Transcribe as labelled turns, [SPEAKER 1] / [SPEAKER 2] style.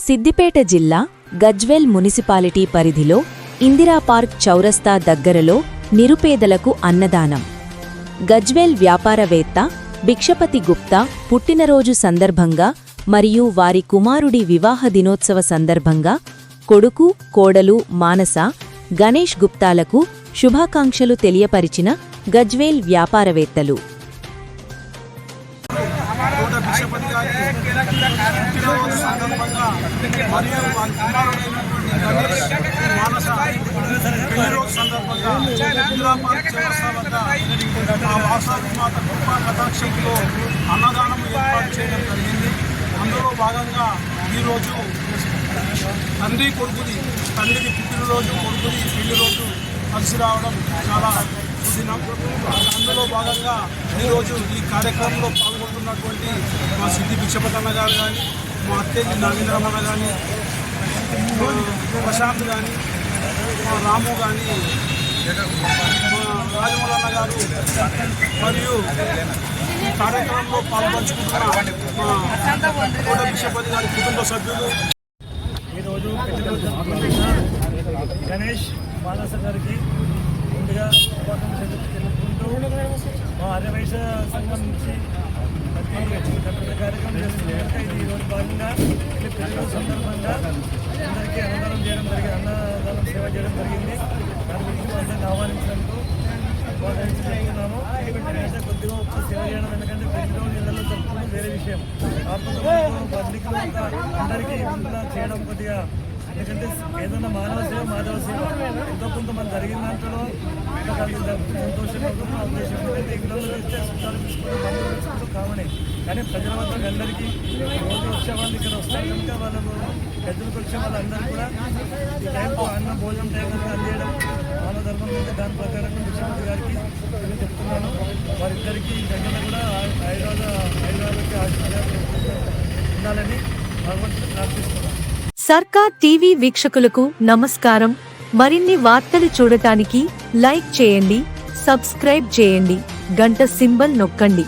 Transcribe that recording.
[SPEAKER 1] సిద్దిపేట జిల్లా గజ్వేల్ మున్సిపాలిటీ పరిధిలో ఇందిరా పార్క్ చౌరస్తా దగ్గరలో నిరుపేదలకు అన్నదానం. గజ్వేల్ వ్యాపారవేత్త భిక్షపతి గుప్తా పుట్టినరోజు సందర్భంగా మరియు వారి కుమారుడి వివాహ దినోత్సవ సందర్భంగా కొడుకు, కోడలు మానస, గణేష్ గుప్తాలకు శుభాకాంక్షలు తెలియపరిచిన గజ్వేల్ వ్యాపారవేత్తలు.
[SPEAKER 2] అన్నదానం ఏర్పాటు చేయడం జరిగింది. అందులో భాగంగా ఈరోజు తండ్రికి పుట్టినరోజు, కొడుకుది పెళ్లి రోజు కలిసి రావడం చాలా సుదినం. అందులో భాగంగా ఈరోజు ఈ కార్యక్రమంలో పాల్గొంటున్నటువంటి మా సిద్ధి భిక్షపతి అన్న గారు కానీ, మా అత్తేజీ నాగేంద్రమన్న కానీ, ప్రశాంత్ కానీ, మా రాము కానీ, మా రాజమౌళన్న గారు మరియు ఈ కార్యక్రమంలో పాల్పంచుకుంటున్న మా కోట భిక్షపతి గారి కుటుంబ సభ్యులు.
[SPEAKER 3] ఈరోజు గణేష్ మానస గారికి ముందుగా శుభాకాంక్షలు తెలుపుకుంటూ మా ఆర్యవైశ్య సంఘం నుంచి ప్రతి కార్యక్రమం చేస్తుంది. ఇది ఈరోజు భాగంగా పెళ్లి సందర్భంగా అందరికీ అన్నదానం చేయడం జరిగింది, అన్నదానం సేవ చేయడం జరిగింది. దాని గురించి అందరినీ ఆహ్వానించినందుకు చెప్తున్నాము. నేనైతే కొద్దిగా ఒక సేవ చేయడం, ఎందుకంటే పెళ్లి ఇళ్లలో జరుపుకోవడం వేరే విషయం. పబ్లిక్లో అందరికీ ఇంట్లో చేయడం కొద్దిగా, ఎందుకంటే ఏదైనా మానవ సేవ మాధవ సేవ ఎంతో కొంతమంది జరిగిన దాంట్లో సంతోషంగా ఉద్దేశం. ఇళ్లలో ఇస్తే చుట్టాలు తీసుకుంటూ బంధువులు తీసుకుంటూ కామనే, కానీ ప్రజల వద్దకు అందరికీ రోజు వచ్చే వాళ్ళు ఇక్కడ వస్తారు కనుక వాళ్ళు పెద్దలకు వచ్చే వాళ్ళందరూ కూడా ఈ టైంకు అన్న భోజనం టైం అందియడం మానవ ధర్మం మీద దాని ప్రకారం భిక్షపతి గారికి నేను చెప్తున్నాను. వారిద్దరికీ దగ్గర కూడా హైదరాబాద్కి ఆశీర్వాదాలు ఉండాలని భగవంతుడు ప్రార్థిస్తున్నాను.
[SPEAKER 4] సర్కార్ టీవీ వీక్షకులకు నమస్కారం. మరిన్ని వార్తలు చూడటానికి లైక్ చేయండి, సబ్స్క్రైబ్ చేయండి, గంట సింబల్ నొక్కండి.